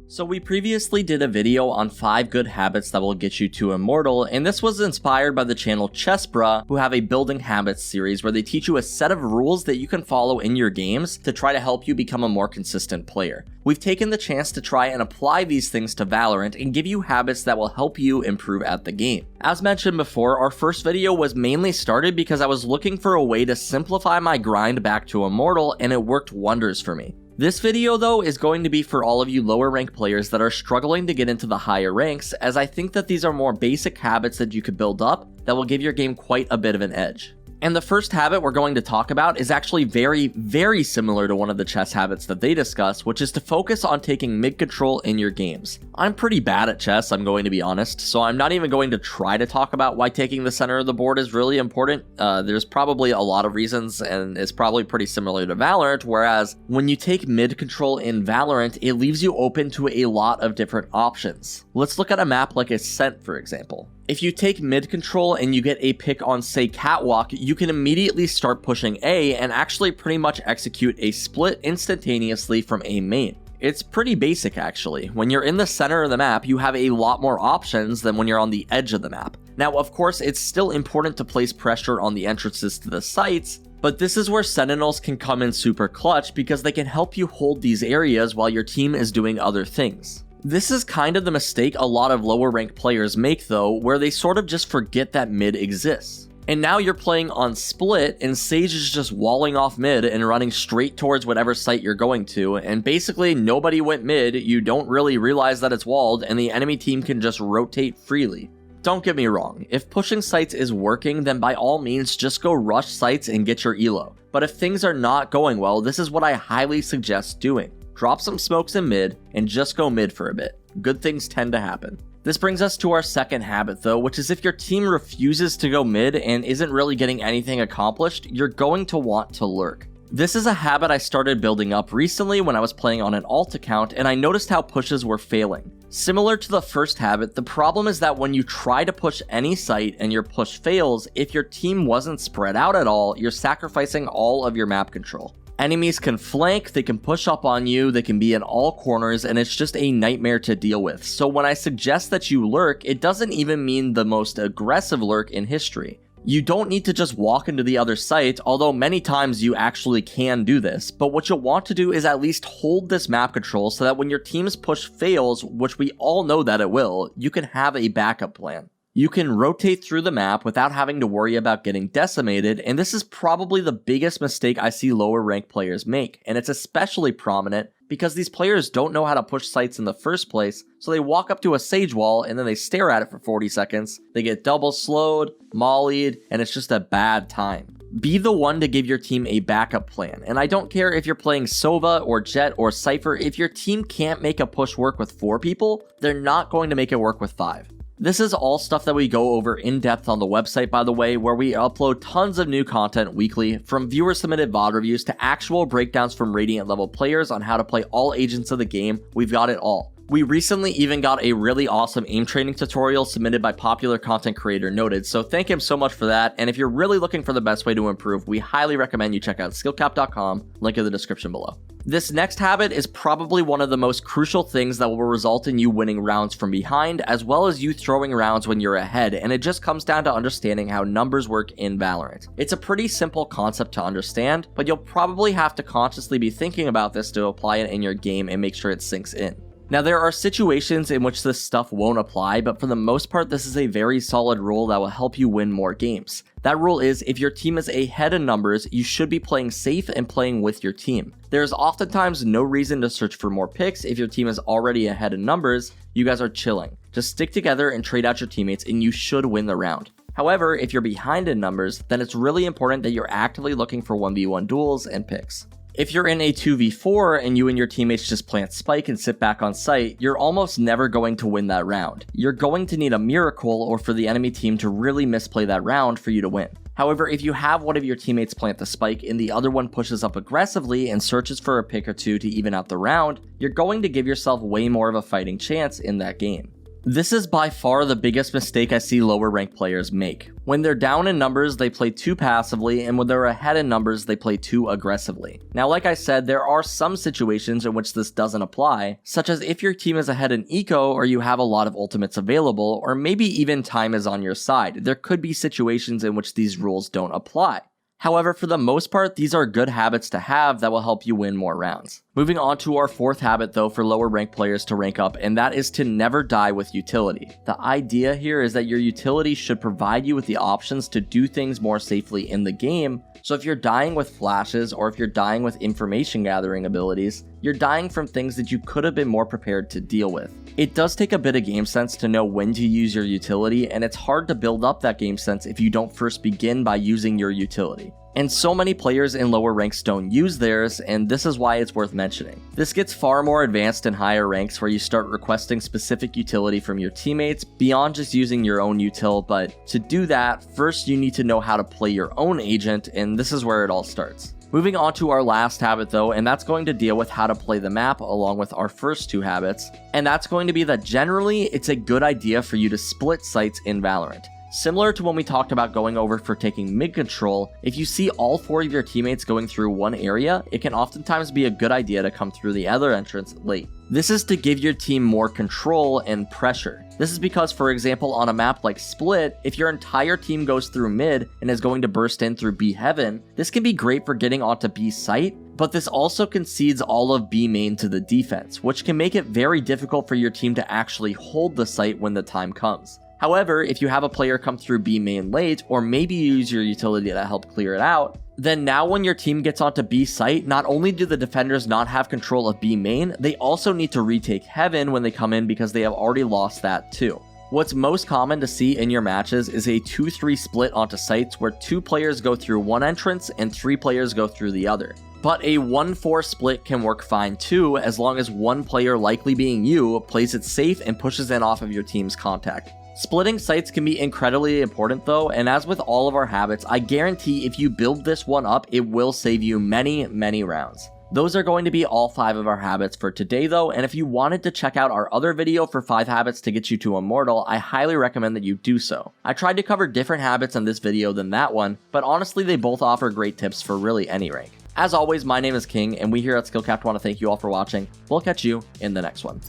So we previously did a video on 5 good habits that will get you to Immortal, and this was inspired by the channel Chessbra, who have a building habits series where they teach you a set of rules that you can follow in your games to try to help you become a more consistent player. We've taken the chance to try and apply these things to Valorant and give you habits that will help you improve at the game. As mentioned before, our first video was mainly started because I was looking for a way to simplify my grind back to Immortal, and it worked wonders for me. This video though is going to be for all of you lower rank players that are struggling to get into the higher ranks, as I think that these are more basic habits that you could build up that will give your game quite a bit of an edge. And the first habit we're going to talk about is actually very similar to one of the chess habits that they discuss, which is to focus on taking mid control in your games. I'm pretty bad at chess, I'm going to be honest, so I'm not even going to try to talk about why taking the center of the board is really important. There's probably a lot of reasons, and it's probably pretty similar to Valorant, whereas when you take mid control in Valorant, it leaves you open to a lot of different options. Let's look at a map like Ascent, for example. If you take mid control and you get a pick on, say, Catwalk, you can immediately start pushing A and actually pretty much execute a split instantaneously from A main. It's pretty basic actually. When you're in the center of the map, you have a lot more options than when you're on the edge of the map. Now, of course, it's still important to place pressure on the entrances to the sites, but this is where Sentinels can come in super clutch because they can help you hold these areas while your team is doing other things. This is kind of the mistake a lot of lower ranked players make though, where they sort of just forget that mid exists. And now you're playing on split and Sage is just walling off mid and running straight towards whatever site you're going to, and basically nobody went mid, you don't really realize that it's walled, and the enemy team can just rotate freely. Don't get me wrong, if pushing sites is working, then by all means just go rush sites and get your elo. But if things are not going well, this is what I highly suggest doing. Drop some smokes in mid, and just go mid for a bit. Good things tend to happen. This brings us to our second habit though, which is if your team refuses to go mid and isn't really getting anything accomplished, you're going to want to lurk. This is a habit I started building up recently when I was playing on an alt account, and I noticed how pushes were failing. Similar to the first habit, the problem is that when you try to push any site and your push fails, if your team wasn't spread out at all, you're sacrificing all of your map control. Enemies can flank, they can push up on you, they can be in all corners, and it's just a nightmare to deal with. So when I suggest that you lurk, it doesn't even mean the most aggressive lurk in history. You don't need to just walk into the other site, although many times you actually can do this, but what you'll want to do is at least hold this map control so that when your team's push fails, which we all know that it will, you can have a backup plan. You can rotate through the map without having to worry about getting decimated, and this is probably the biggest mistake I see lower ranked players make, and it's especially prominent because these players don't know how to push sites in the first place, so they walk up to a Sage wall and then they stare at it for 40 seconds, they get double slowed, mollied, and it's just a bad time. Be the one to give your team a backup plan, and I don't care if you're playing Sova or Jet or Cypher, if your team can't make a push work with 4 people, they're not going to make it work with 5. This is all stuff that we go over in depth on the website, by the way, where we upload tons of new content weekly, from viewer submitted VOD reviews to actual breakdowns from Radiant level players on how to play all agents of the game. We've got it all. We recently even got a really awesome aim training tutorial submitted by popular content creator Noted, so thank him so much for that, and if you're really looking for the best way to improve, we highly recommend you check out SkillCapped.com, link in the description below. This next habit is probably one of the most crucial things that will result in you winning rounds from behind, as well as you throwing rounds when you're ahead, and it just comes down to understanding how numbers work in Valorant. It's a pretty simple concept to understand, but you'll probably have to consciously be thinking about this to apply it in your game and make sure it sinks in. Now, there are situations in which this stuff won't apply, but for the most part, this is a very solid rule that will help you win more games. That rule is, if your team is ahead in numbers, you should be playing safe and playing with your team. There's oftentimes no reason to search for more picks if your team is already ahead in numbers. You guys are chilling. Just stick together and trade out your teammates and you should win the round. However, if you're behind in numbers, then it's really important that you're actively looking for 1v1 duels and picks. If you're in a 2v4 and you and your teammates just plant spike and sit back on site, you're almost never going to win that round. You're going to need a miracle or for the enemy team to really misplay that round for you to win. However, if you have one of your teammates plant the spike and the other one pushes up aggressively and searches for a pick or two to even out the round, you're going to give yourself way more of a fighting chance in that game. This is by far the biggest mistake I see lower ranked players make. When they're down in numbers, they play too passively, and when they're ahead in numbers, they play too aggressively. Now, like I said, there are some situations in which this doesn't apply, such as if your team is ahead in eco or you have a lot of ultimates available, or maybe even time is on your side. There could be situations in which these rules don't apply. However, for the most part, these are good habits to have that will help you win more rounds. Moving on to our fourth habit though for lower ranked players to rank up, and that is to never die with utility. The idea here is that your utility should provide you with the options to do things more safely in the game. So if you're dying with flashes or if you're dying with information gathering abilities, you're dying from things that you could have been more prepared to deal with. It does take a bit of game sense to know when to use your utility, and it's hard to build up that game sense if you don't first begin by using your utility. And so many players in lower ranks don't use theirs, and this is why it's worth mentioning. This gets far more advanced in higher ranks where you start requesting specific utility from your teammates beyond just using your own util, but to do that, first you need to know how to play your own agent, and this is where it all starts. Moving on to our last habit though, and that's going to deal with how to play the map along with our first two habits, and that's going to be that generally it's a good idea for you to split sites in Valorant. Similar to when we talked about going over for taking mid control, if you see all four of your teammates going through one area, it can oftentimes be a good idea to come through the other entrance late. This is to give your team more control and pressure. This is because, for example, on a map like Split, if your entire team goes through mid and is going to burst in through B heaven, this can be great for getting onto B site, but this also concedes all of B main to the defense, which can make it very difficult for your team to actually hold the site when the time comes. However, if you have a player come through B main late, or maybe you use your utility to help clear it out, then now when your team gets onto B site, not only do the defenders not have control of B main, they also need to retake heaven when they come in because they have already lost that too. What's most common to see in your matches is a 2-3 split onto sites where 2 players go through one entrance and 3 players go through the other. But a 1-4 split can work fine too, as long as one player, likely being you, plays it safe and pushes in off of your team's contact. Splitting sites can be incredibly important though, and as with all of our habits, I guarantee if you build this one up, it will save you many, many rounds. Those are going to be all 5 of our habits for today though, and if you wanted to check out our other video for 5 habits to get you to Immortal, I highly recommend that you do so. I tried to cover different habits in this video than that one, but honestly they both offer great tips for really any rank. As always, my name is King, and we here at SkillCapped want to thank you all for watching. We'll catch you in the next one.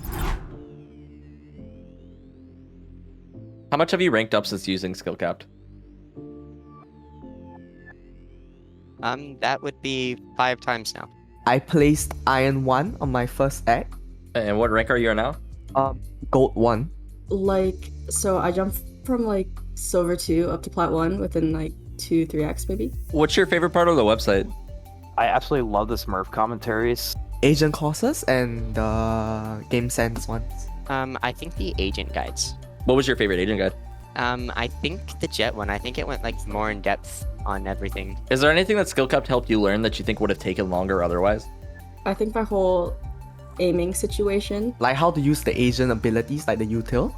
How much have you ranked up since using SkillCapped? That would be 5 times now. I placed Iron 1 on my first act. And what rank are you now? Gold 1. So I jumped from Silver 2 up to Plat 1 within 2-3x maybe. What's your favorite part of the website? I absolutely love the Smurf commentaries. Agent courses and the game sense ones. I think the agent guides. What was your favorite agent guide? I think the Jet one. I think it went more in depth on everything. Is there anything that SkillCapped helped you learn that you think would have taken longer otherwise? I think my whole aiming situation. Like how to use the agent abilities, like the util.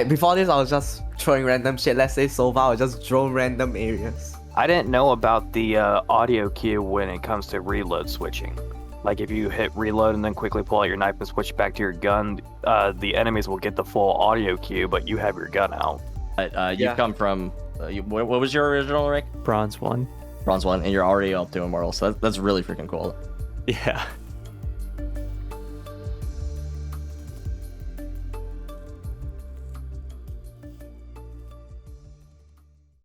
Before this, I was just throwing random shit. Let's say Sova, I was just drone random areas. I didn't know about the audio cue when it comes to reload switching. Like if you hit reload and then quickly pull out your knife and switch back to your gun, the enemies will get the full audio cue, but you have your gun out. You've come from, what was your original rank? Bronze 1. Bronze 1, and you're already up to Immortal, so that's really freaking cool. Yeah.